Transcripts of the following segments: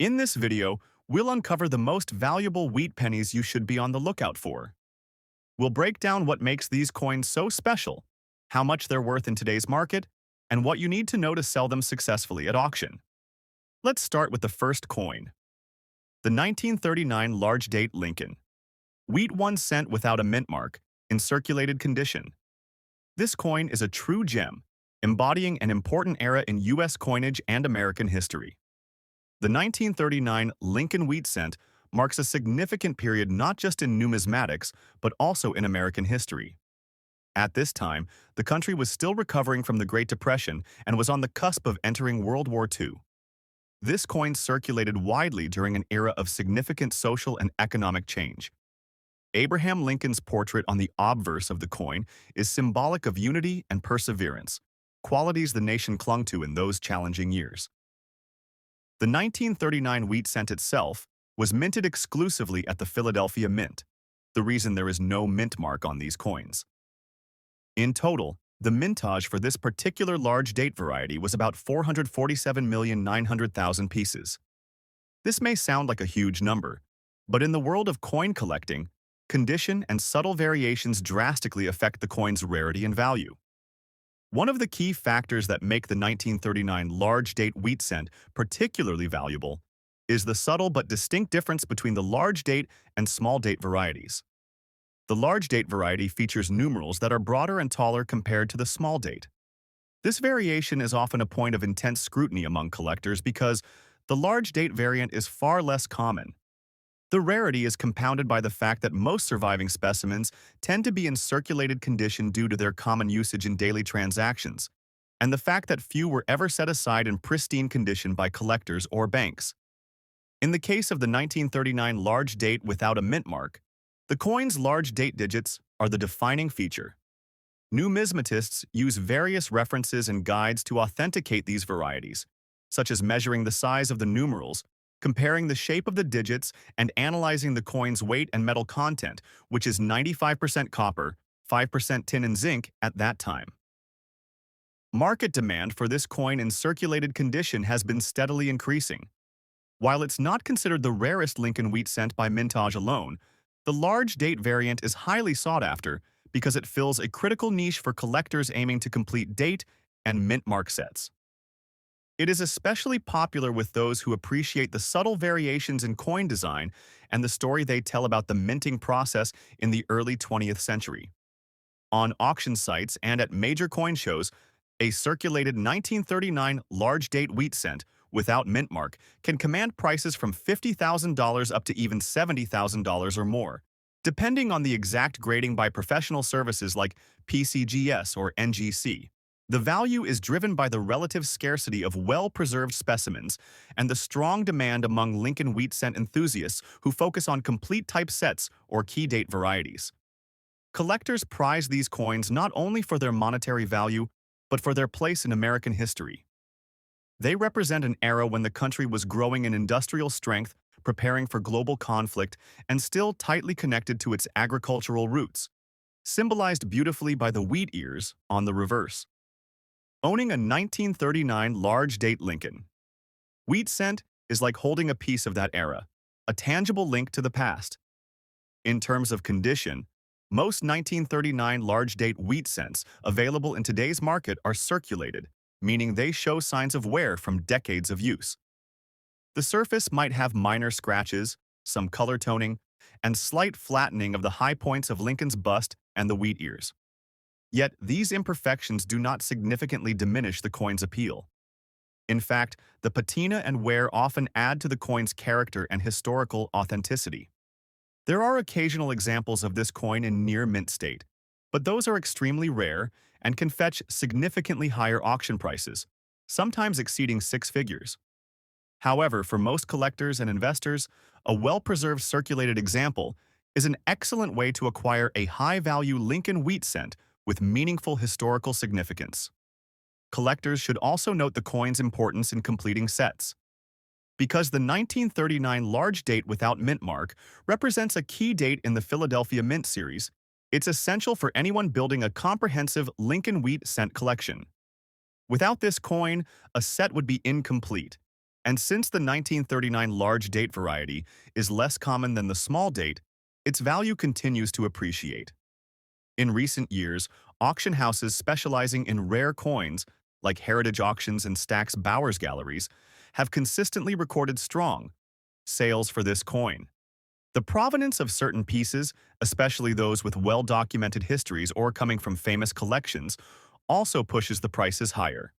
In this video, we'll uncover the most valuable wheat pennies you should be on the lookout for. We'll break down what makes these coins so special, how much they're worth in today's market, and what you need to know to sell them successfully at auction. Let's start with the first coin, the 1939 Large Date Lincoln. Wheat 1 cent without a mint mark, in circulated condition. This coin is a true gem, embodying an important era in U.S. coinage and American history. The 1939 Lincoln Wheat Cent marks a significant period not just in numismatics, but also in American history. At this time, the country was still recovering from the Great Depression and was on the cusp of entering World War II. This coin circulated widely during an era of significant social and economic change. Abraham Lincoln's portrait on the obverse of the coin is symbolic of unity and perseverance, qualities the nation clung to in those challenging years. The 1939 wheat cent itself was minted exclusively at the Philadelphia Mint, the reason there is no mint mark on these coins. In total, the mintage for this particular large date variety was about 447,900,000 pieces. This may sound like a huge number, but in the world of coin collecting, condition and subtle variations drastically affect the coin's rarity and value. One of the key factors that make the 1939 large date wheat cent particularly valuable is the subtle but distinct difference between the large date and small date varieties. The large date variety features numerals that are broader and taller compared to the small date. This variation is often a point of intense scrutiny among collectors because the large date variant is far less common. The rarity is compounded by the fact that most surviving specimens tend to be in circulated condition due to their common usage in daily transactions, and the fact that few were ever set aside in pristine condition by collectors or banks. In the case of the 1939 large date without a mint mark, the coin's large date digits are the defining feature. Numismatists use various references and guides to authenticate these varieties, such as measuring the size of the numerals, comparing the shape of the digits, and analyzing the coin's weight and metal content, which is 95% copper, 5% tin and zinc at that time. Market demand for this coin in circulated condition has been steadily increasing. While it's not considered the rarest Lincoln wheat cent by mintage alone, the large date variant is highly sought after because it fills a critical niche for collectors aiming to complete date and mint mark sets. It is especially popular with those who appreciate the subtle variations in coin design and the story they tell about the minting process in the early 20th century. On auction sites and at major coin shows, a circulated 1939 large date wheat cent without mint mark can command prices from $50,000 up to even $70,000 or more, depending on the exact grading by professional services like PCGS or NGC. The value is driven by the relative scarcity of well-preserved specimens and the strong demand among Lincoln wheat cent enthusiasts who focus on complete type sets or key date varieties. Collectors prize these coins not only for their monetary value, but for their place in American history. They represent an era when the country was growing in industrial strength, preparing for global conflict, and still tightly connected to its agricultural roots, symbolized beautifully by the wheat ears on the reverse. Owning a 1939 large date Lincoln wheat cent is like holding a piece of that era, a tangible link to the past. In terms of condition, most 1939 large date wheat cents available in today's market are circulated, meaning they show signs of wear from decades of use. The surface might have minor scratches, some color toning, and slight flattening of the high points of Lincoln's bust and the wheat ears. Yet, these imperfections do not significantly diminish the coin's appeal. In fact, the patina and wear often add to the coin's character and historical authenticity. There are occasional examples of this coin in near mint state, but those are extremely rare and can fetch significantly higher auction prices, sometimes exceeding six figures. However, for most collectors and investors, a well-preserved circulated example is an excellent way to acquire a high-value Lincoln wheat cent with meaningful historical significance. Collectors should also note the coin's importance in completing sets. Because the 1939 large date without mint mark represents a key date in the Philadelphia Mint series, it's essential for anyone building a comprehensive Lincoln wheat cent collection. Without this coin, a set would be incomplete, And since the 1939 large date variety is less common than the small date, its value continues to appreciate. In recent years, auction houses specializing in rare coins, like Heritage Auctions and Stack's Bowers Galleries, have consistently recorded strong sales for this coin. The provenance of certain pieces, especially those with well-documented histories or coming from famous collections, also pushes the prices higher.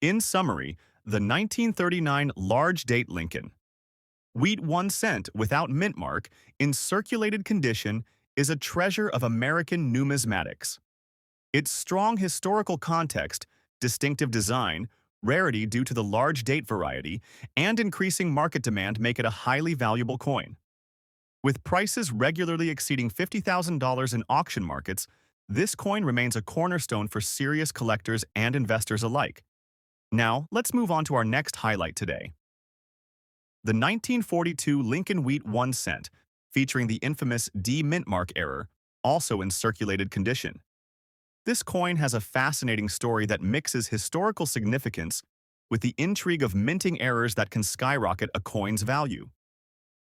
In summary, the 1939 large date Lincoln wheat 1 cent without mint mark in circulated condition is a treasure of American numismatics. Its strong historical context, distinctive design, rarity due to the large date variety, and increasing market demand make it a highly valuable coin. With prices regularly exceeding $50,000 in auction markets, this coin remains a cornerstone for serious collectors and investors alike. Now, let's move on to our next highlight today. The 1942 Lincoln Wheat 1 cent, featuring the infamous D mint mark error, also in circulated condition. This coin has a fascinating story that mixes historical significance with the intrigue of minting errors that can skyrocket a coin's value.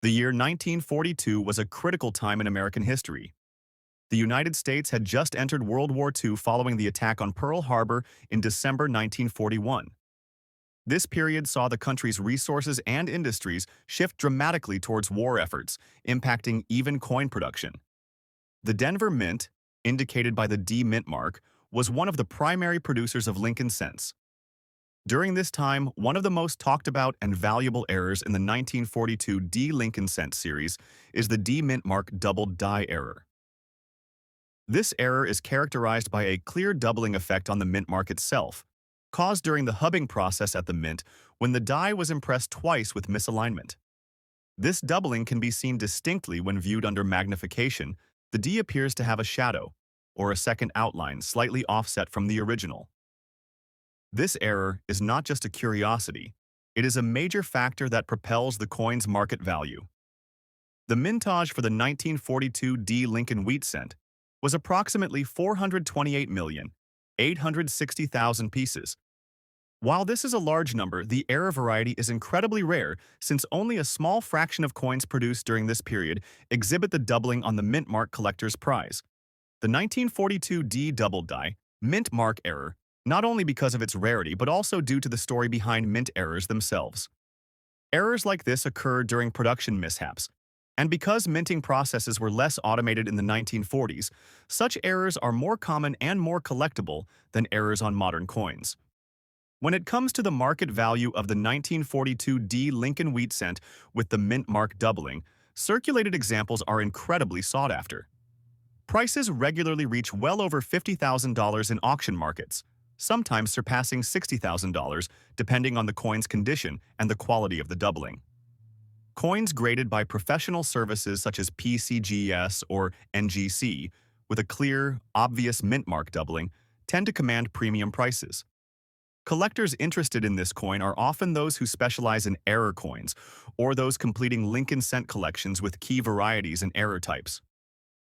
The year 1942 was a critical time in American history. The United States had just entered World War II following the attack on Pearl Harbor in December 1941. This period saw the country's resources and industries shift dramatically towards war efforts, impacting even coin production. The Denver Mint, indicated by the D mint mark, was one of the primary producers of Lincoln cents. During this time, one of the most talked about and valuable errors in the 1942 D Lincoln cent series is the D mint mark doubled die error. This error is characterized by a clear doubling effect on the mint mark itself, caused during the hubbing process at the mint when the die was impressed twice with misalignment. This doubling can be seen distinctly when viewed under magnification. The D appears to have a shadow, or a second outline slightly offset from the original. This error is not just a curiosity, it is a major factor that propels the coin's market value. The mintage for the 1942 D Lincoln Wheat cent was approximately 428,860,000 pieces. While this is a large number, the error variety is incredibly rare since only a small fraction of coins produced during this period exhibit the doubling on the mint mark collector's prize. The 1942 D double die mint mark error, not only because of its rarity but also due to the story behind mint errors themselves. Errors like this occur during production mishaps, and because minting processes were less automated in the 1940s, such errors are more common and more collectible than errors on modern coins. When it comes to the market value of the 1942 D Lincoln Wheat cent with the mint mark doubling, circulated examples are incredibly sought after. Prices regularly reach well over $50,000 in auction markets, sometimes surpassing $60,000 depending on the coin's condition and the quality of the doubling. Coins graded by professional services such as PCGS or NGC, with a clear, obvious mint mark doubling, tend to command premium prices. Collectors interested in this coin are often those who specialize in error coins, or those completing Lincoln cent collections with key varieties and error types.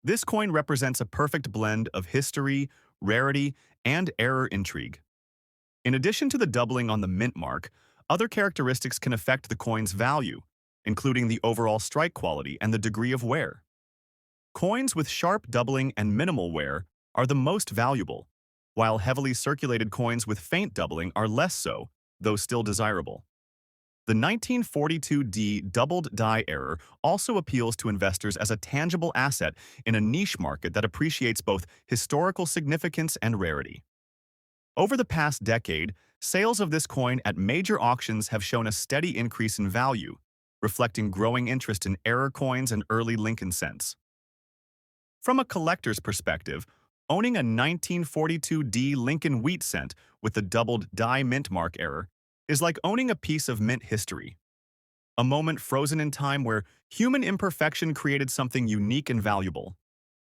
This coin represents a perfect blend of history, rarity, and error intrigue. In addition to the doubling on the mint mark, other characteristics can affect the coin's value, including the overall strike quality and the degree of wear. Coins with sharp doubling and minimal wear are the most valuable, while heavily circulated coins with faint doubling are less so, though still desirable. The 1942 D doubled die error also appeals to investors as a tangible asset in a niche market that appreciates both historical significance and rarity. Over the past decade, sales of this coin at major auctions have shown a steady increase in value, reflecting growing interest in error coins and early Lincoln cents. From a collector's perspective, owning a 1942 D Lincoln Wheat cent with the doubled die mint mark error is like owning a piece of mint history. A moment frozen in time where human imperfection created something unique and valuable.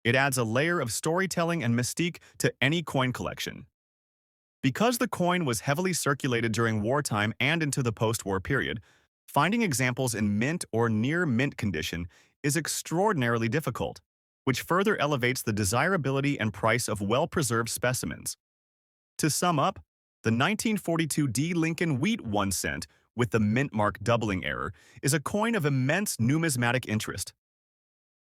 It adds a layer of storytelling and mystique to any coin collection. Because the coin was heavily circulated during wartime and into the post-war period, finding examples in mint or near-mint condition is extraordinarily difficult, which further elevates the desirability and price of well-preserved specimens. To sum up, the 1942 D Lincoln Wheat 1 cent with the mint mark doubling error, is a coin of immense numismatic interest.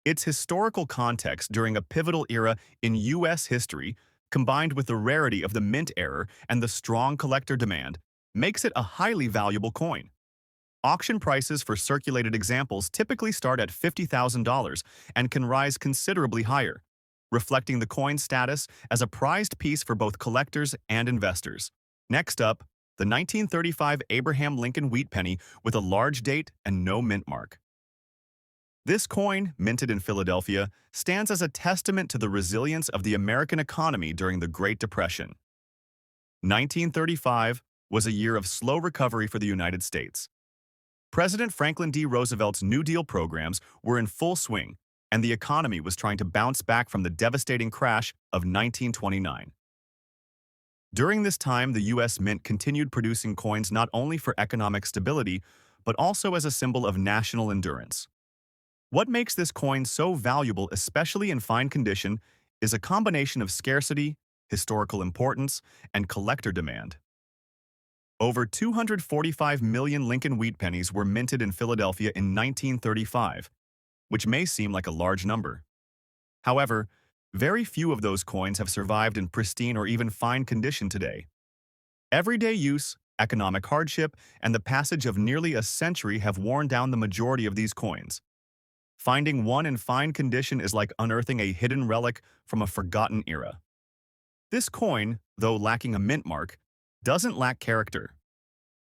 Its historical context during a pivotal era in U.S. history, combined with the rarity of the mint error and the strong collector demand, makes it a highly valuable coin. Auction prices for circulated examples typically start at $50,000 and can rise considerably higher, reflecting the coin's status as a prized piece for both collectors and investors. Next up, the 1935 Abraham Lincoln wheat penny with a large date and no mint mark. This coin, minted in Philadelphia, stands as a testament to the resilience of the American economy during the Great Depression. 1935 was a year of slow recovery for the United States. President Franklin D. Roosevelt's New Deal programs were in full swing, and the economy was trying to bounce back from the devastating crash of 1929. During this time, the U.S. Mint continued producing coins not only for economic stability, but also as a symbol of national endurance. What makes this coin so valuable, especially in fine condition, is a combination of scarcity, historical importance, and collector demand. Over 245 million Lincoln wheat pennies were minted in Philadelphia in 1935, which may seem like a large number. However, very few of those coins have survived in pristine or even fine condition today. Everyday use, economic hardship, and the passage of nearly a century have worn down the majority of these coins. Finding one in fine condition is like unearthing a hidden relic from a forgotten era. This coin, though lacking a mint mark, doesn't lack character.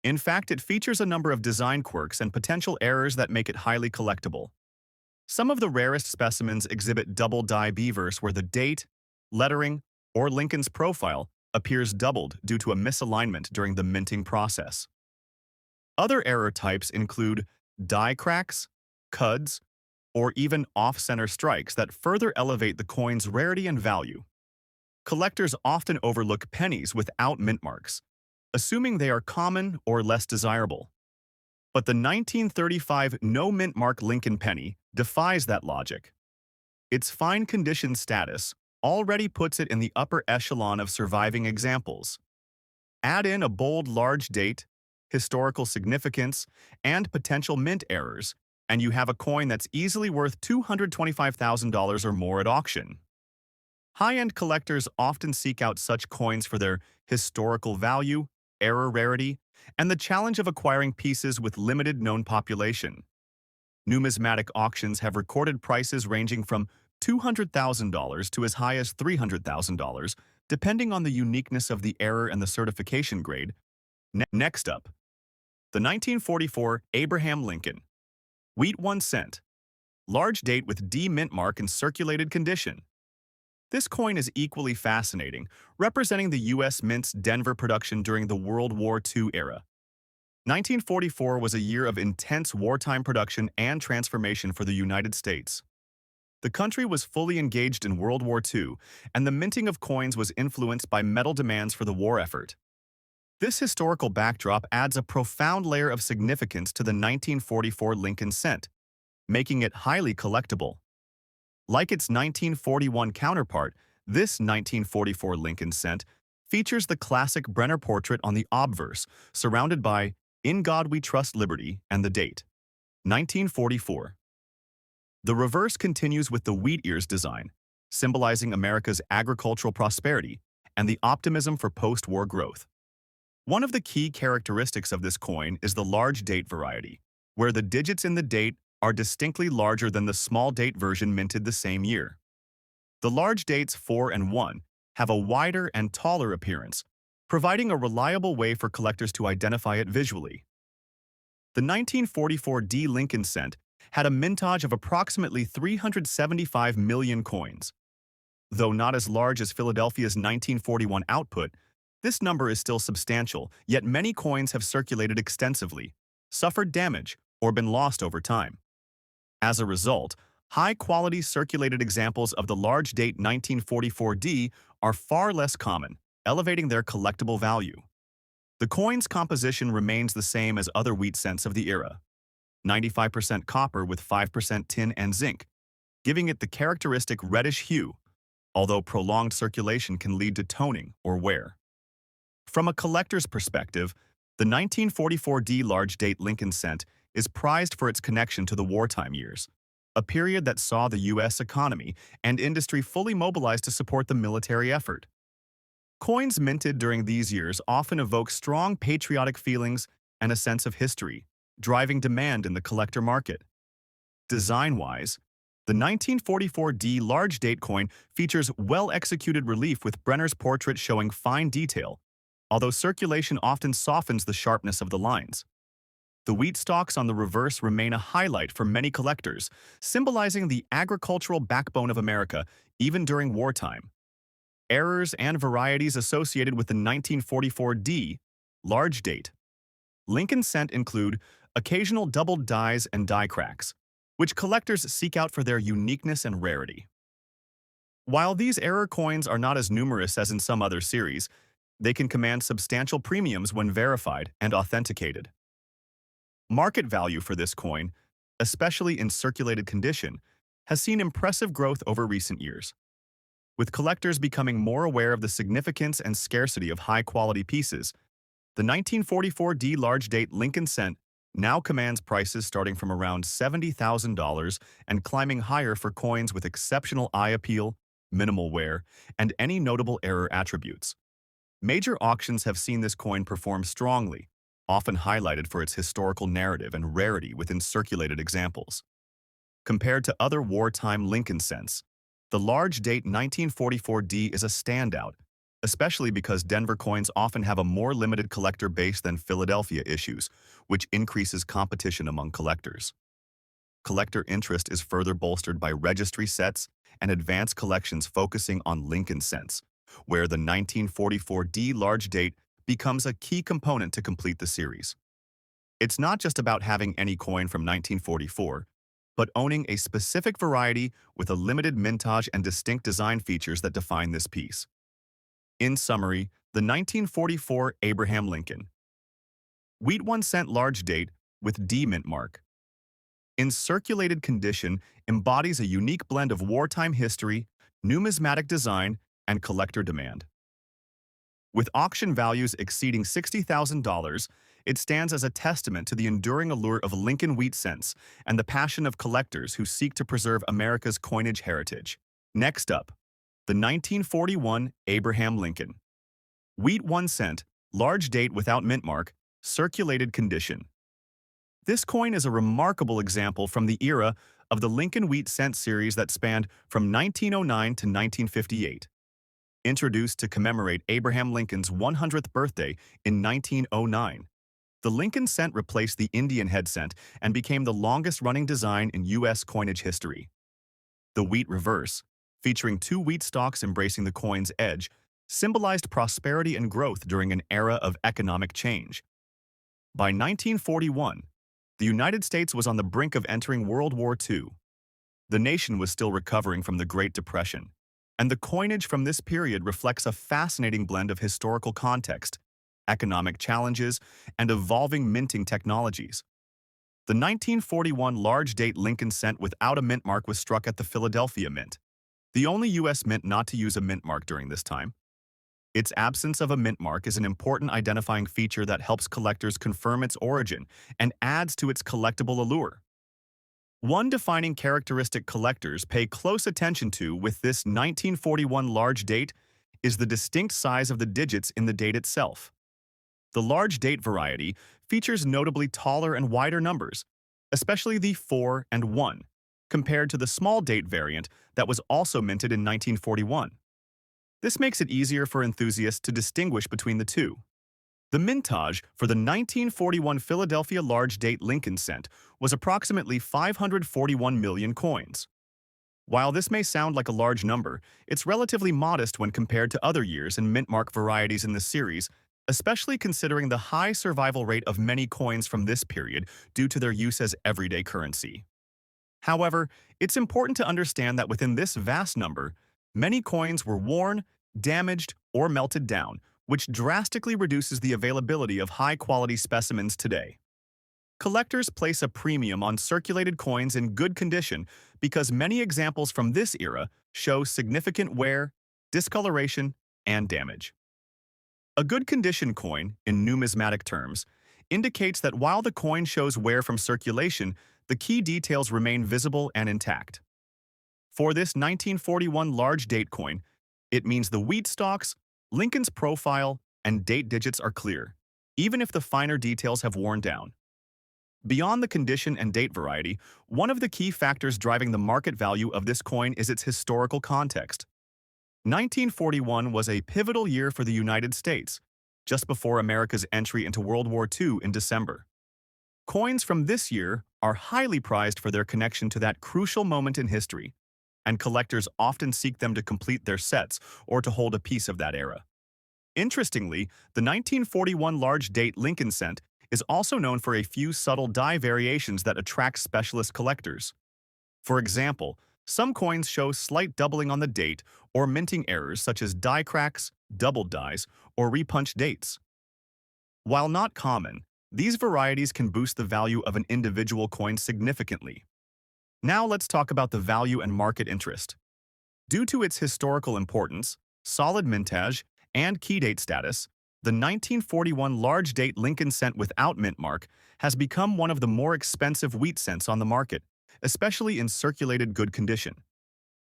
In fact, it features a number of design quirks and potential errors that make it highly collectible. Some of the rarest specimens exhibit double die beavers where the date, lettering, or Lincoln's profile appears doubled due to a misalignment during the minting process. Other error types include die cracks, cuds, or even off-center strikes that further elevate the coin's rarity and value. Collectors often overlook pennies without mint marks, assuming they are common or less desirable. But the 1935 no mint mark Lincoln penny defies that logic. Its fine condition status already puts it in the upper echelon of surviving examples. Add in a bold large date, historical significance, and potential mint errors, and you have a coin that's easily worth $225,000 or more at auction. High-end collectors often seek out such coins for their historical value, error rarity, and the challenge of acquiring pieces with limited known population. Numismatic auctions have recorded prices ranging from $200,000 to as high as $300,000, depending on the uniqueness of the error and the certification grade. Next up, the 1944 Abraham Lincoln. Wheat 1 cent. Large date with D mint mark in circulated condition. This coin is equally fascinating, representing the U.S. Mint's Denver production during the World War II era. 1944 was a year of intense wartime production and transformation for the United States. The country was fully engaged in World War II, and the minting of coins was influenced by metal demands for the war effort. This historical backdrop adds a profound layer of significance to the 1944 Lincoln cent, making it highly collectible. Like its 1941 counterpart, this 1944 Lincoln cent features the classic Brenner portrait on the obverse, surrounded by "In God We Trust Liberty" and the date, 1944. The reverse continues with the wheat ears design, symbolizing America's agricultural prosperity and the optimism for post-war growth. One of the key characteristics of this coin is the large date variety, where the digits in the date are distinctly larger than the small date version minted the same year. The large dates 4 and 1 have a wider and taller appearance, providing a reliable way for collectors to identify it visually. The 1944 D. Lincoln cent had a mintage of approximately 375 million coins. Though not as large as Philadelphia's 1941 output, this number is still substantial, yet many coins have circulated extensively, suffered damage, or been lost over time. As a result, high-quality circulated examples of the large date 1944D are far less common, elevating their collectible value. The coin's composition remains the same as other wheat cents of the era, 95% copper with 5% tin and zinc, giving it the characteristic reddish hue, although prolonged circulation can lead to toning or wear. From a collector's perspective, The 1944D large-date Lincoln cent is prized for its connection to the wartime years, a period that saw the U.S. economy and industry fully mobilized to support the military effort. Coins minted during these years often evoke strong patriotic feelings and a sense of history, driving demand in the collector market. Design-wise, the 1944D large-date coin features well-executed relief with Brenner's portrait showing fine detail, although circulation often softens the sharpness of the lines. The wheat stalks on the reverse remain a highlight for many collectors, symbolizing the agricultural backbone of America even during wartime. Errors and varieties associated with the 1944D large date Lincoln cent include occasional doubled dies and die cracks, which collectors seek out for their uniqueness and rarity. While these error coins are not as numerous as in some other series, they can command substantial premiums when verified and authenticated. Market value for this coin, especially in circulated condition, has seen impressive growth over recent years. With collectors becoming more aware of the significance and scarcity of high-quality pieces, the 1944D large-date Lincoln cent now commands prices starting from around $70,000 and climbing higher for coins with exceptional eye appeal, minimal wear, and any notable error attributes. Major auctions have seen this coin perform strongly, often highlighted for its historical narrative and rarity within circulated examples. Compared to other wartime Lincoln cents, the large-date 1944D is a standout, especially because Denver coins often have a more limited collector base than Philadelphia issues, which increases competition among collectors. Collector interest is further bolstered by registry sets and advanced collections focusing on Lincoln cents, where the 1944D large date becomes a key component to complete the series. It's not just about having any coin from 1944, but owning a specific variety with a limited mintage and distinct design features that define this piece. In summary, the 1944 Abraham Lincoln Wheat 1 cent large date with D mint mark. In circulated condition, embodies a unique blend of wartime history, numismatic design, and collector demand. With auction values exceeding $60,000, it stands as a testament to the enduring allure of Lincoln wheat cents and the passion of collectors who seek to preserve America's coinage heritage. Next up, the 1941 Abraham Lincoln. Wheat 1 cent, large date without mint mark, circulated condition. This coin is a remarkable example from the era of the Lincoln wheat cent series that spanned from 1909 to 1958. Introduced to commemorate Abraham Lincoln's 100th birthday in 1909, the Lincoln cent replaced the Indian head cent and became the longest-running design in U.S. coinage history. The wheat reverse, featuring two wheat stalks embracing the coin's edge, symbolized prosperity and growth during an era of economic change. By 1941, the United States was on the brink of entering World War II. The nation was still recovering from the Great Depression, and the coinage from this period reflects a fascinating blend of historical context, economic challenges, and evolving minting technologies. The 1941 large-date Lincoln cent without a mint mark was struck at the Philadelphia Mint, the only U.S. mint not to use a mint mark during this time. Its absence of a mint mark is an important identifying feature that helps collectors confirm its origin and adds to its collectible allure. One defining characteristic collectors pay close attention to with this 1941 large date is the distinct size of the digits in the date itself. The large date variety features notably taller and wider numbers, especially the 4 and 1, compared to the small date variant that was also minted in 1941. This makes it easier for enthusiasts to distinguish between the two. The mintage for the 1941 Philadelphia large date Lincoln cent was approximately 541 million coins. While this may sound like a large number, it's relatively modest when compared to other years and mint mark varieties in this series, especially considering the high survival rate of many coins from this period due to their use as everyday currency. However, it's important to understand that within this vast number, many coins were worn, damaged, or melted down, which drastically reduces the availability of high-quality specimens today. Collectors place a premium on circulated coins in good condition because many examples from this era show significant wear, discoloration, and damage. A good condition coin, in numismatic terms, indicates that while the coin shows wear from circulation, the key details remain visible and intact. For this 1941 large date coin, it means the wheat stalks, Lincoln's profile, and date digits are clear, even if the finer details have worn down. Beyond the condition and date variety, one of the key factors driving the market value of this coin is its historical context. 1941 was a pivotal year for the United States, just before America's entry into World War II in December. Coins from this year are highly prized for their connection to that crucial moment in history, and collectors often seek them to complete their sets or to hold a piece of that era. Interestingly, the 1941 large date Lincoln cent is also known for a few subtle die variations that attract specialist collectors. For example, some coins show slight doubling on the date or minting errors such as die cracks, doubled dies, or repunched dates. While not common, these varieties can boost the value of an individual coin significantly. Now let's talk about the value and market interest. Due to its historical importance, solid mintage, and key date status, the 1941 large date Lincoln cent without mint mark has become one of the more expensive wheat cents on the market, especially in circulated good condition.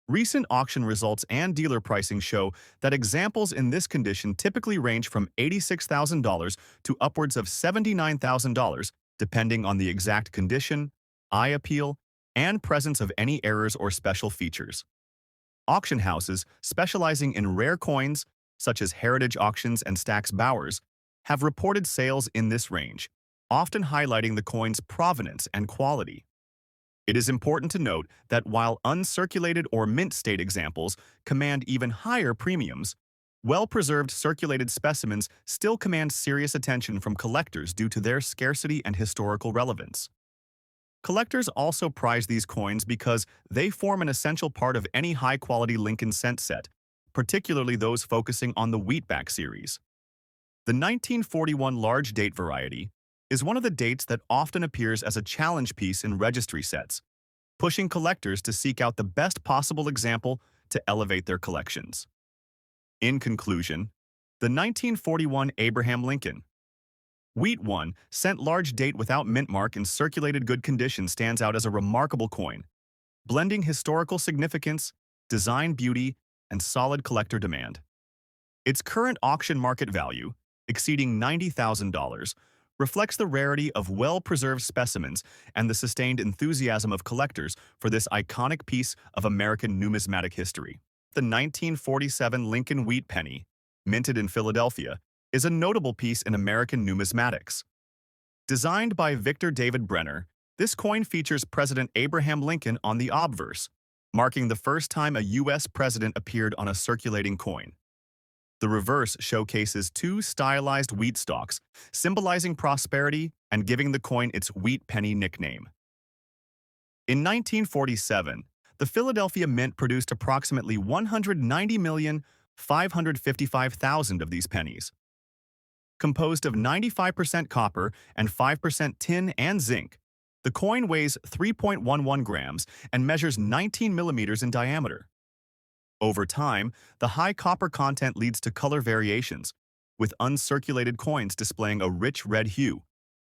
Recent auction results and dealer pricing show that examples in this condition typically range from $86,000 to upwards of $79,000, depending on the exact condition, eye appeal, and presence of any errors or special features. Auction houses specializing in rare coins, such as Heritage Auctions and Stack's Bowers, have reported sales in this range, often highlighting the coin's provenance and quality. It is important to note that while uncirculated or mint state examples command even higher premiums, well-preserved circulated specimens still command serious attention from collectors due to their scarcity and historical relevance. Collectors also prize these coins because they form an essential part of any high-quality Lincoln cent set, particularly those focusing on the Wheatback series. The 1941 large date variety is one of the dates that often appears as a challenge piece in registry sets, pushing collectors to seek out the best possible example to elevate their collections. In conclusion, the 1941 Abraham Lincoln Wheat 1 cent large date without mint mark in circulated good condition stands out as a remarkable coin, blending historical significance, design beauty, and solid collector demand. Its current auction market value, exceeding $90,000, reflects the rarity of well-preserved specimens and the sustained enthusiasm of collectors for this iconic piece of American numismatic history. The 1947 Lincoln Wheat Penny, minted in Philadelphia, is a notable piece in American numismatics. Designed by Victor David Brenner, this coin features President Abraham Lincoln on the obverse, marking the first time a U.S. president appeared on a circulating coin. The reverse showcases two stylized wheat stalks, symbolizing prosperity and giving the coin its wheat penny nickname. In 1947, the Philadelphia Mint produced approximately 190,555,000 of these pennies. Composed of 95% copper and 5% tin and zinc, the coin weighs 3.11 grams and measures 19 millimeters in diameter. Over time, the high copper content leads to color variations, with uncirculated coins displaying a rich red hue,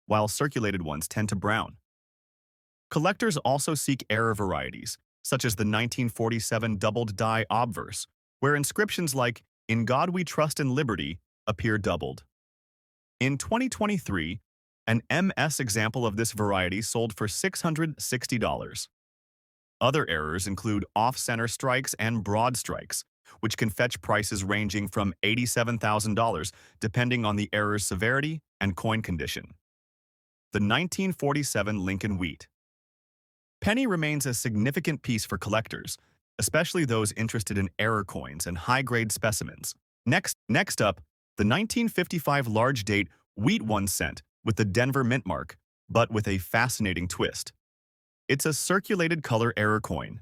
while circulated ones tend to brown. Collectors also seek error varieties, such as the 1947 doubled die obverse, where inscriptions like "In God We Trust and Liberty" appear doubled. In 2023, an MS example of this variety sold for $660. Other errors include off-center strikes and broad strikes, which can fetch prices ranging from $87,000 depending on the error's severity and coin condition. The 1947 Lincoln Wheat Penny remains a significant piece for collectors, especially those interested in error coins and high-grade specimens. Next up, the 1955 large date Wheat 1 cent with the Denver mint mark, but with a fascinating twist. It's a circulated color error coin.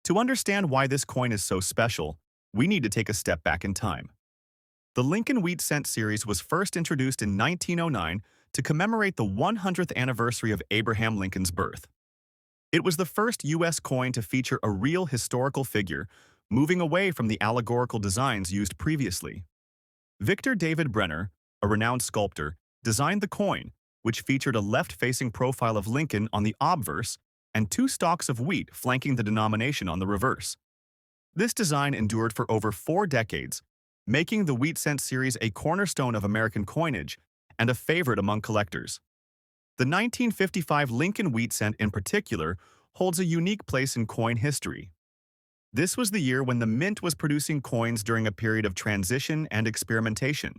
To understand why this coin is so special, we need to take a step back in time. The Lincoln Wheat Cent series was first introduced in 1909 to commemorate the 100th anniversary of Abraham Lincoln's birth. It was the first U.S. coin to feature a real historical figure, moving away from the allegorical designs used previously. Victor David Brenner, a renowned sculptor, designed the coin, which featured a left-facing profile of Lincoln on the obverse and two stalks of wheat flanking the denomination on the reverse. This design endured for over 4 decades, making the wheat cent series a cornerstone of American coinage and a favorite among collectors. The 1955 Lincoln wheat cent in particular holds a unique place in coin history. This was the year when the mint was producing coins during a period of transition and experimentation.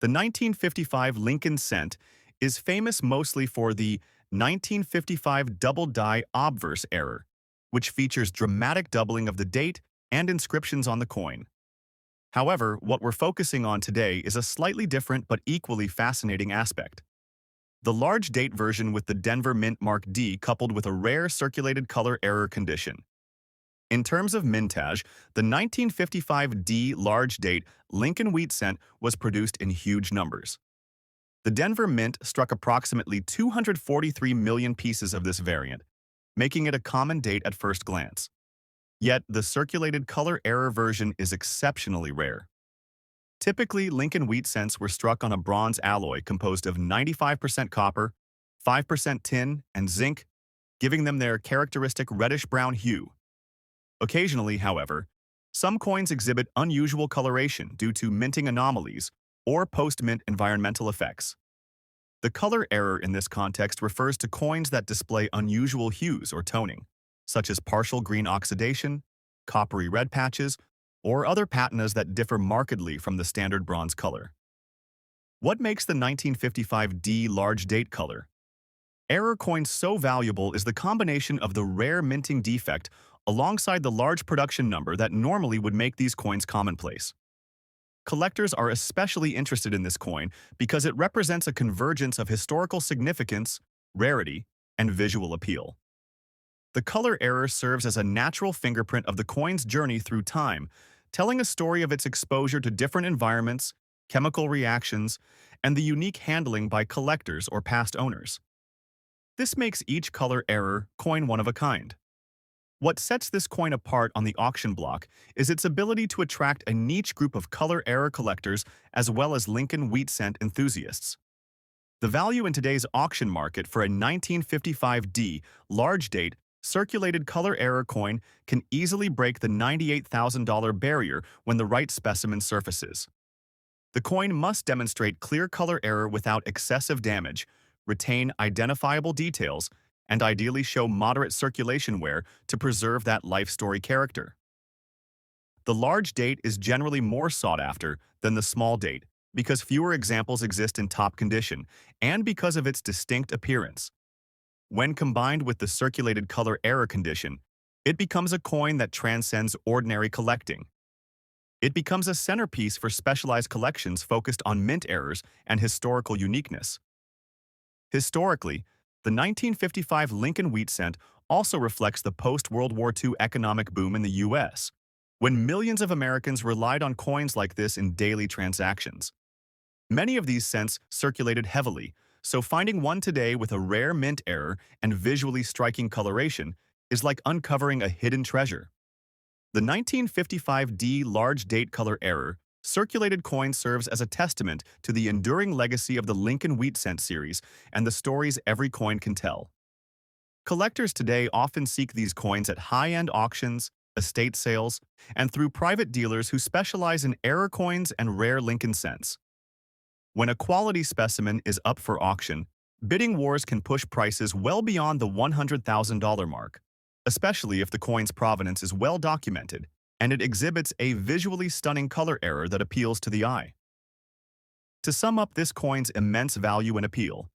The 1955 Lincoln cent is famous mostly for the 1955 double die obverse error, which features dramatic doubling of the date and inscriptions on the coin. However, what we're focusing on today is a slightly different but equally fascinating aspect. The large date version with the Denver Mint Mark D coupled with a rare circulated color error condition. In terms of mintage, the 1955 D large date Lincoln wheat cent was produced in huge numbers. The Denver Mint struck approximately 243 million pieces of this variant, making it a common date at first glance. Yet, the circulated color error version is exceptionally rare. Typically, Lincoln wheat cents were struck on a bronze alloy composed of 95% copper, 5% tin, and zinc, giving them their characteristic reddish-brown hue. Occasionally, however, some coins exhibit unusual coloration due to minting anomalies or post-mint environmental effects. The color error in this context refers to coins that display unusual hues or toning, such as partial green oxidation, coppery red patches, or other patinas that differ markedly from the standard bronze color. What makes the 1955 D large date color error coin so valuable is the combination of the rare minting defect alongside the large production number that normally would make these coins commonplace. Collectors are especially interested in this coin because it represents a convergence of historical significance, rarity, and visual appeal. The color error serves as a natural fingerprint of the coin's journey through time, telling a story of its exposure to different environments, chemical reactions, and the unique handling by collectors or past owners. This makes each color error coin one of a kind. What sets this coin apart on the auction block is its ability to attract a niche group of color error collectors as well as Lincoln wheat cent enthusiasts. The value in today's auction market for a 1955 D large date circulated color error coin can easily break the $98,000 barrier when the right specimen surfaces. The coin must demonstrate clear color error without excessive damage, retain identifiable details, and ideally show moderate circulation wear to preserve that life story character. The large date is generally more sought after than the small date because fewer examples exist in top condition and because of its distinct appearance. When combined with the circulated color error condition, it becomes a coin that transcends ordinary collecting. It becomes a centerpiece for specialized collections focused on mint errors and historical uniqueness. Historically, the 1955 Lincoln wheat cent also reflects the post-World War II economic boom in the U.S., when millions of Americans relied on coins like this in daily transactions. Many of these cents circulated heavily, so finding one today with a rare mint error and visually striking coloration is like uncovering a hidden treasure. The 1955 D large date color error circulated coin serves as a testament to the enduring legacy of the Lincoln wheat cent series and the stories every coin can tell. Collectors today often seek these coins at high-end auctions, estate sales, and through private dealers who specialize in error coins and rare Lincoln cents. When a quality specimen is up for auction, bidding wars can push prices well beyond the $100,000 mark, especially if the coin's provenance is well documented and it exhibits a visually stunning color error that appeals to the eye. To sum up this coin's immense value and appeal,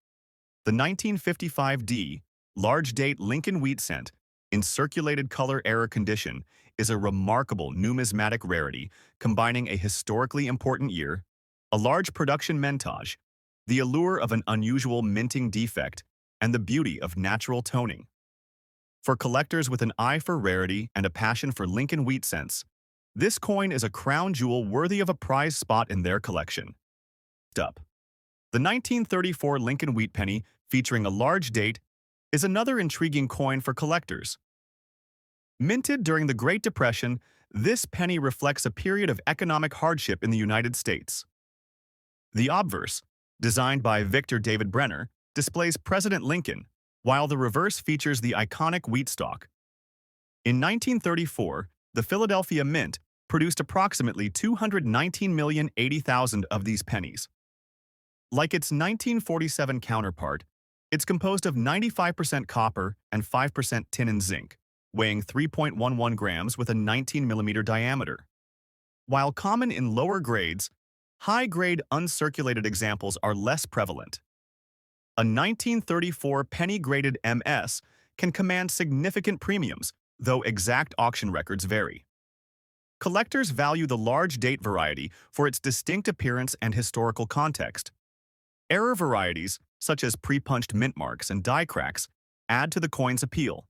the 1955 D large date Lincoln wheat cent in circulated color error condition is a remarkable numismatic rarity combining a historically important year, a large production mentage, the allure of an unusual minting defect, and the beauty of natural toning. For collectors with an eye for rarity and a passion for Lincoln wheat cents, this coin is a crown jewel worthy of a prize spot in their collection. Up. The 1934 Lincoln wheat penny, featuring a large date, is another intriguing coin for collectors. Minted during the Great Depression, this penny reflects a period of economic hardship in the United States. The obverse, designed by Victor David Brenner, displays President Lincoln, while the reverse features the iconic wheat stalk. In 1934, the Philadelphia Mint produced approximately 219,080,000 of these pennies. Like its 1947 counterpart, it's composed of 95% copper and 5% tin and zinc, weighing 3.11 grams with a 19 mm diameter. While common in lower grades, high-grade uncirculated examples are less prevalent. A 1934 penny-graded MS can command significant premiums, though exact auction records vary. Collectors value the large date variety for its distinct appearance and historical context. Error varieties, such as pre-punched mint marks and die cracks, add to the coin's appeal.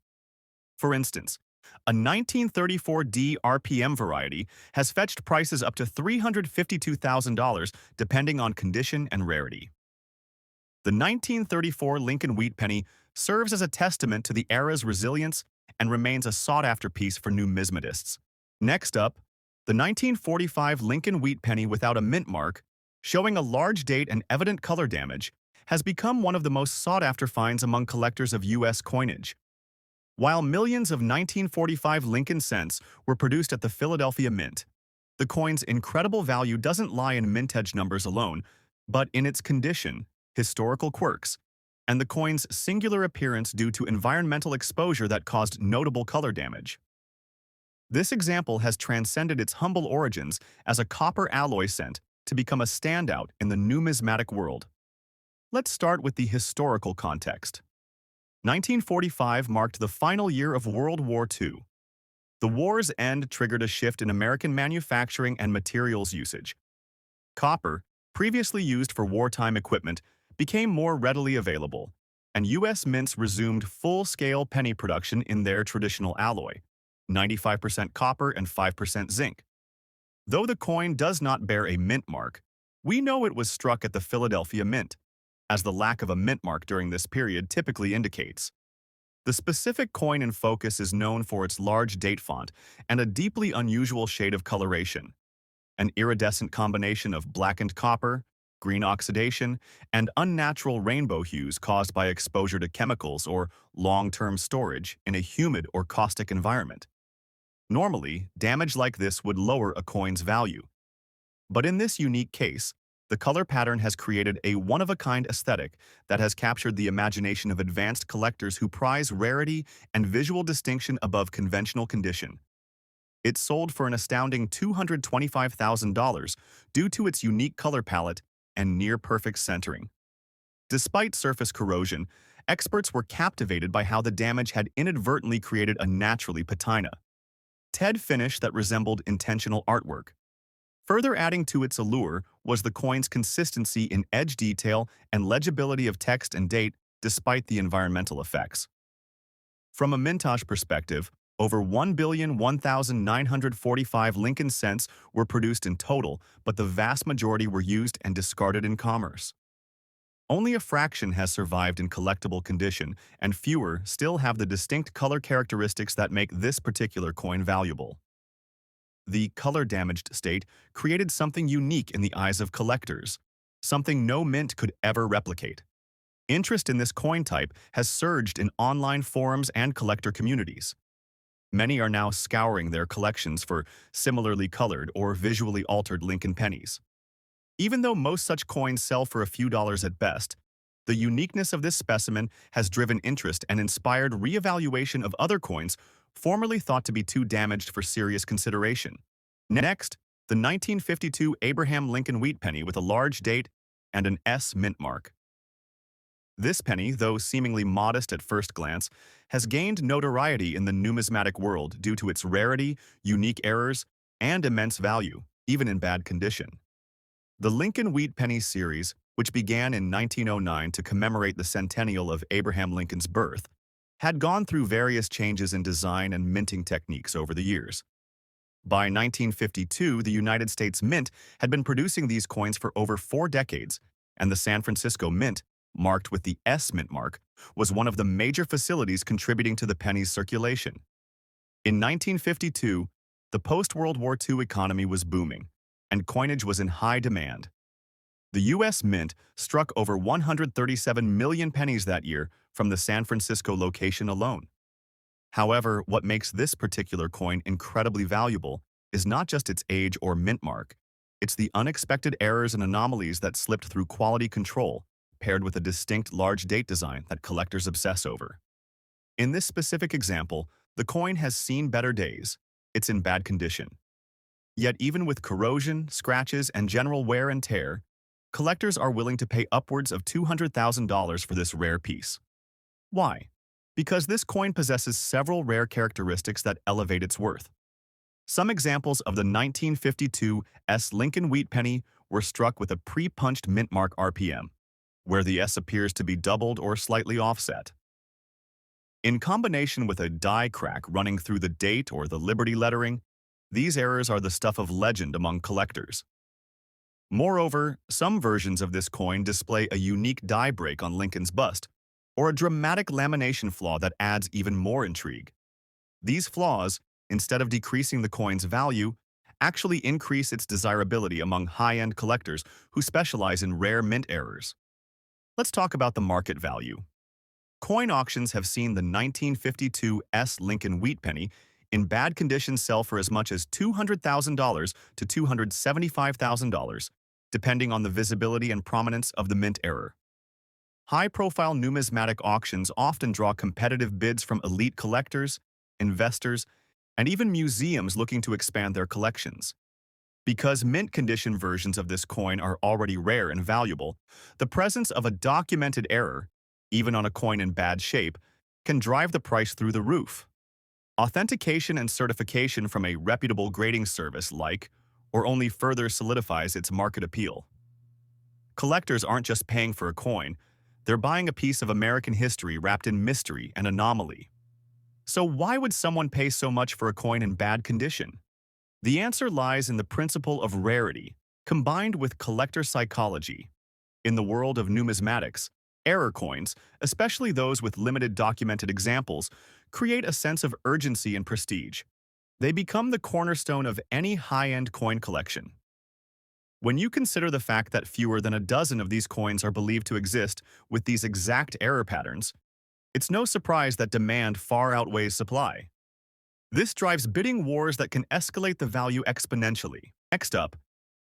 For instance, a 1934D RPM variety has fetched prices up to $352,000 depending on condition and rarity. The 1934 Lincoln Wheat Penny serves as a testament to the era's resilience and remains a sought-after piece for numismatists. Next up, the 1945 Lincoln Wheat Penny without a mint mark, showing a large date and evident color damage, has become one of the most sought-after finds among collectors of U.S. coinage. While millions of 1945 Lincoln cents were produced at the Philadelphia Mint, the coin's incredible value doesn't lie in mintage numbers alone, but in its condition, historical quirks, and the coin's singular appearance due to environmental exposure that caused notable color damage. This example has transcended its humble origins as a copper alloy cent to become a standout in the numismatic world. Let's start with the historical context. 1945 marked the final year of World War II. The war's end triggered a shift in American manufacturing and materials usage. Copper, previously used for wartime equipment, became more readily available, and U.S. mints resumed full-scale penny production in their traditional alloy, 95% copper and 5% zinc. Though the coin does not bear a mint mark, we know it was struck at the Philadelphia Mint, as the lack of a mint mark during this period typically indicates. The specific coin in focus is known for its large date font and a deeply unusual shade of coloration, an iridescent combination of blackened copper, green oxidation, and unnatural rainbow hues caused by exposure to chemicals or long-term storage in a humid or caustic environment. Normally, damage like this would lower a coin's value. But in this unique case, the color pattern has created a one-of-a-kind aesthetic that has captured the imagination of advanced collectors who prize rarity and visual distinction above conventional condition. It sold for an astounding $225,000 due to its unique color palette and near-perfect centering. Despite surface corrosion, experts were captivated by how the damage had inadvertently created a naturally patina finish that resembled intentional artwork. Further adding to its allure was the coin's consistency in edge detail and legibility of text and date despite the environmental effects. From a mintage perspective, over 1,001,945 Lincoln cents were produced in total, but the vast majority were used and discarded in commerce. Only a fraction has survived in collectible condition, and fewer still have the distinct color characteristics that make this particular coin valuable. The color-damaged state created something unique in the eyes of collectors, something no mint could ever replicate. Interest in this coin type has surged in online forums and collector communities. Many are now scouring their collections for similarly colored or visually altered Lincoln pennies. Even though most such coins sell for a few dollars at best, the uniqueness of this specimen has driven interest and inspired reevaluation of other coins formerly thought to be too damaged for serious consideration. Next, the 1952 Abraham Lincoln Wheat Penny with a large date and an S mint mark. This penny, though seemingly modest at first glance, has gained notoriety in the numismatic world due to its rarity, unique errors, and immense value, even in bad condition. The Lincoln Wheat Penny series, which began in 1909 to commemorate the centennial of Abraham Lincoln's birth, had gone through various changes in design and minting techniques over the years. By 1952, the United States Mint had been producing these coins for over 4 decades, and the San Francisco Mint, marked with the S mint mark, was one of the major facilities contributing to the penny's circulation. In 1952, the post-World War II economy was booming, and coinage was in high demand. The U.S. Mint struck over 137 million pennies that year from the San Francisco location alone. However, what makes this particular coin incredibly valuable is not just its age or mint mark. It's the unexpected errors and anomalies that slipped through quality control, paired with a distinct large date design that collectors obsess over. In this specific example, the coin has seen better days. It's in bad condition. Yet even with corrosion, scratches, and general wear and tear, collectors are willing to pay upwards of $200,000 for this rare piece. Why? Because this coin possesses several rare characteristics that elevate its worth. Some examples of the 1952 S Lincoln Wheat Penny were struck with a pre-punched mint mark RPM, where the S appears to be doubled or slightly offset. In combination with a die crack running through the date or the Liberty lettering, these errors are the stuff of legend among collectors. Moreover, some versions of this coin display a unique die break on Lincoln's bust, or a dramatic lamination flaw that adds even more intrigue. These flaws, instead of decreasing the coin's value, actually increase its desirability among high-end collectors who specialize in rare mint errors. Let's talk about the market value. Coin auctions have seen the 1952 S Lincoln Wheat Penny in bad condition sell for as much as $200,000 to $275,000, depending on the visibility and prominence of the mint error. High-profile numismatic auctions often draw competitive bids from elite collectors, investors, and even museums looking to expand their collections. Because mint condition versions of this coin are already rare and valuable, the presence of a documented error, even on a coin in bad shape, can drive the price through the roof. Authentication and certification from a reputable grading service or only further solidifies its market appeal. Collectors aren't just paying for a coin, they're buying a piece of American history wrapped in mystery and anomaly. So why would someone pay so much for a coin in bad condition? The answer lies in the principle of rarity, combined with collector psychology. In the world of numismatics, error coins, especially those with limited documented examples, create a sense of urgency and prestige. They become the cornerstone of any high-end coin collection. When you consider the fact that fewer than a dozen of these coins are believed to exist with these exact error patterns, it's no surprise that demand far outweighs supply. This drives bidding wars that can escalate the value exponentially. Next up,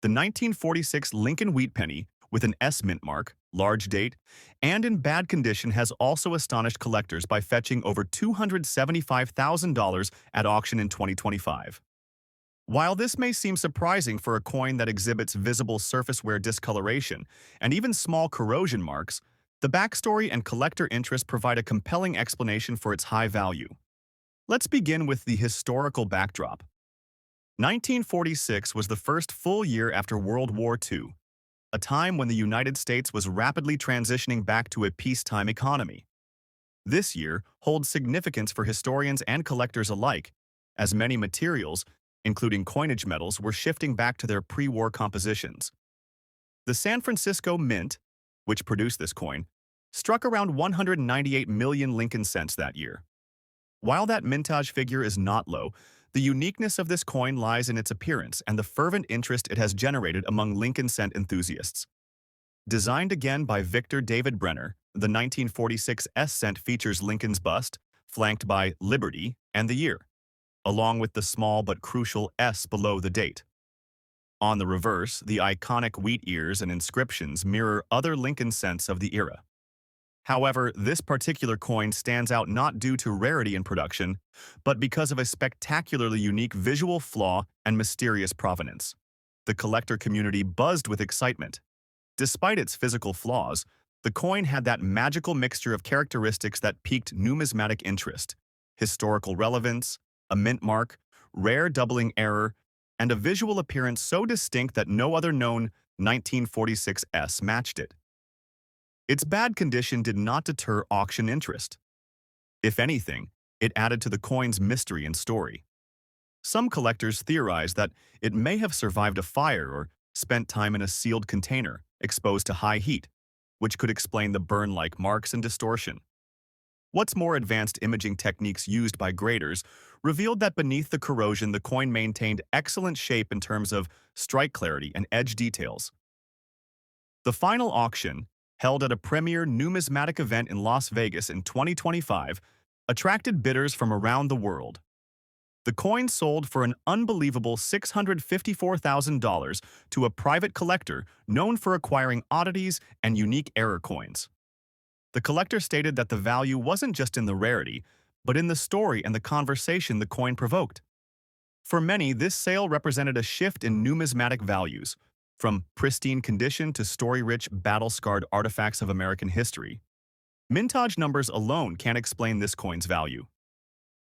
the 1946 Lincoln Wheat Penny with an S mint mark, large date, and in bad condition has also astonished collectors by fetching over $275,000 at auction in 2025. While this may seem surprising for a coin that exhibits visible surface wear discoloration and even small corrosion marks, the backstory and collector interest provide a compelling explanation for its high value. Let's begin with the historical backdrop. 1946 was the first full year after World War II, a time when the United States was rapidly transitioning back to a peacetime economy. This year holds significance for historians and collectors alike, as many materials, including coinage metals, were shifting back to their pre-war compositions. The San Francisco Mint, which produced this coin, struck around 198 million Lincoln cents that year. While that mintage figure is not low, the uniqueness of this coin lies in its appearance and the fervent interest it has generated among Lincoln cent enthusiasts. Designed again by Victor David Brenner, the 1946 S cent features Lincoln's bust, flanked by Liberty and the year, along with the small but crucial S below the date. On the reverse, the iconic wheat ears and inscriptions mirror other Lincoln cents of the era. However, this particular coin stands out not due to rarity in production, but because of a spectacularly unique visual flaw and mysterious provenance. The collector community buzzed with excitement. Despite its physical flaws, the coin had that magical mixture of characteristics that piqued numismatic interest: historical relevance, a mint mark, rare doubling error, and a visual appearance so distinct that no other known 1946 S matched it. Its bad condition did not deter auction interest. If anything, it added to the coin's mystery and story. Some collectors theorize that it may have survived a fire or spent time in a sealed container, exposed to high heat, which could explain the burn-like marks and distortion. What's more, advanced imaging techniques used by graders revealed that beneath the corrosion the coin maintained excellent shape in terms of strike clarity and edge details. The final auction, held at a premier numismatic event in Las Vegas in 2025, attracted bidders from around the world. The coin sold for an unbelievable $654,000 to a private collector known for acquiring oddities and unique error coins. The collector stated that the value wasn't just in the rarity, but in the story and the conversation the coin provoked. For many, this sale represented a shift in numismatic values, from pristine condition to story-rich, battle-scarred artifacts of American history. Mintage numbers alone can't explain this coin's value.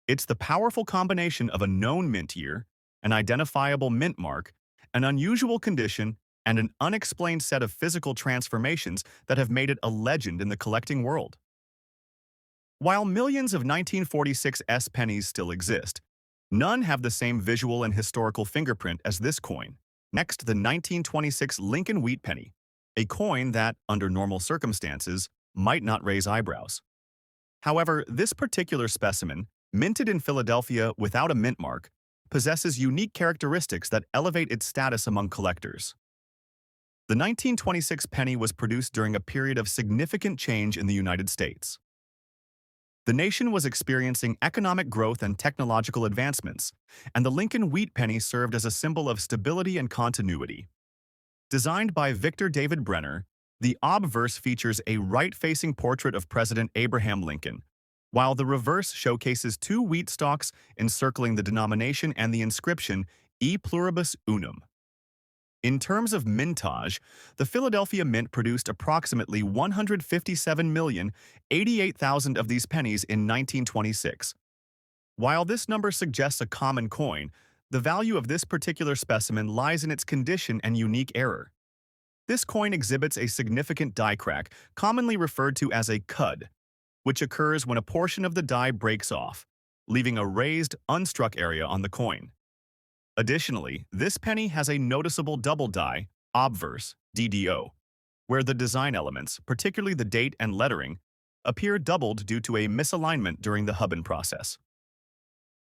It's the powerful combination of a known mint year, an identifiable mint mark, an unusual condition, and an unexplained set of physical transformations that have made it a legend in the collecting world. While millions of 1946 pennies still exist, none have the same visual and historical fingerprint as this coin. Next, the 1926 Lincoln wheat penny, a coin that, under normal circumstances, might not raise eyebrows. However, this particular specimen, minted in Philadelphia without a mint mark, possesses unique characteristics that elevate its status among collectors. The 1926 penny was produced during a period of significant change in the United States. The nation was experiencing economic growth and technological advancements, and the Lincoln wheat penny served as a symbol of stability and continuity. Designed by Victor David Brenner, the obverse features a right-facing portrait of President Abraham Lincoln, while the reverse showcases two wheat stalks encircling the denomination and the inscription E pluribus unum. In terms of mintage, the Philadelphia Mint produced approximately 157,088,000 of these pennies in 1926. While this number suggests a common coin, the value of this particular specimen lies in its condition and unique error. This coin exhibits a significant die crack, commonly referred to as a cud, which occurs when a portion of the die breaks off, leaving a raised, unstruck area on the coin. Additionally, this penny has a noticeable double die, obverse, DDO, where the design elements, particularly the date and lettering, appear doubled due to a misalignment during the hubbing process.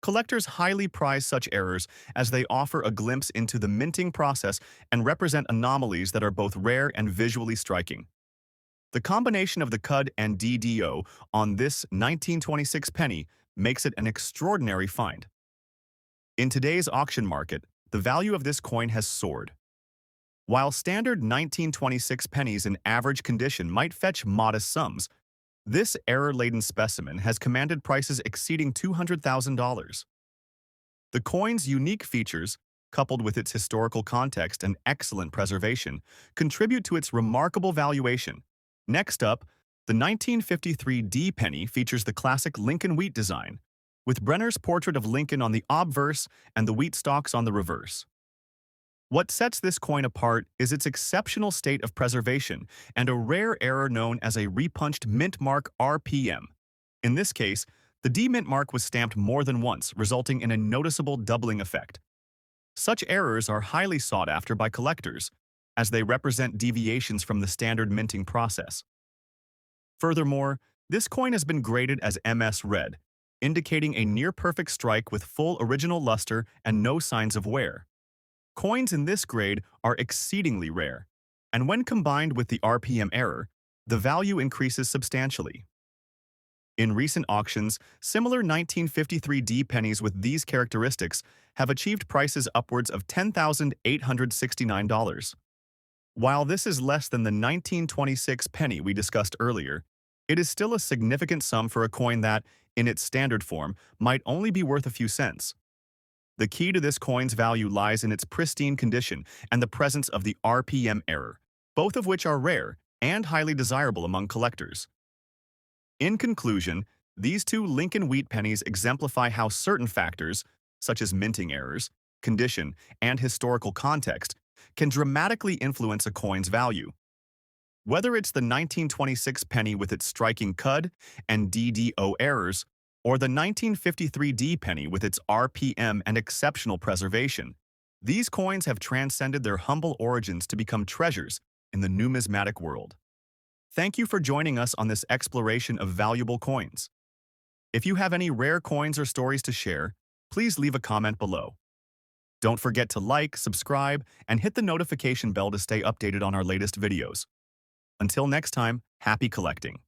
Collectors highly prize such errors as they offer a glimpse into the minting process and represent anomalies that are both rare and visually striking. The combination of the cud and DDO on this 1926 penny makes it an extraordinary find. In today's auction market, the value of this coin has soared. While standard 1926 pennies in average condition might fetch modest sums, this error-laden specimen has commanded prices exceeding $200,000. The coin's unique features, coupled with its historical context and excellent preservation, contribute to its remarkable valuation. Next up, the 1953 D penny features the classic Lincoln wheat design, with Brenner's portrait of Lincoln on the obverse and the wheat stalks on the reverse. What sets this coin apart is its exceptional state of preservation and a rare error known as a repunched mint mark RPM. In this case, the D mint mark was stamped more than once, resulting in a noticeable doubling effect. Such errors are highly sought after by collectors, as they represent deviations from the standard minting process. Furthermore, this coin has been graded as MS Red, indicating a near-perfect strike with full original luster and no signs of wear. Coins in this grade are exceedingly rare, and when combined with the RPM error, the value increases substantially. In recent auctions, similar 1953 D pennies with these characteristics have achieved prices upwards of $10,869. While this is less than the 1926 penny we discussed earlier, it is still a significant sum for a coin that, in its standard form, might only be worth a few cents. The key to this coin's value lies in its pristine condition and the presence of the RPM error, both of which are rare and highly desirable among collectors. In conclusion, these two Lincoln wheat pennies exemplify how certain factors, such as minting errors, condition, and historical context, can dramatically influence a coin's value. Whether it's the 1926 penny with its striking cud and DDO errors, or the 1953 D penny with its RPM and exceptional preservation, these coins have transcended their humble origins to become treasures in the numismatic world. Thank you for joining us on this exploration of valuable coins. If you have any rare coins or stories to share, please leave a comment below. Don't forget to like, subscribe, and hit the notification bell to stay updated on our latest videos. Until next time, happy collecting.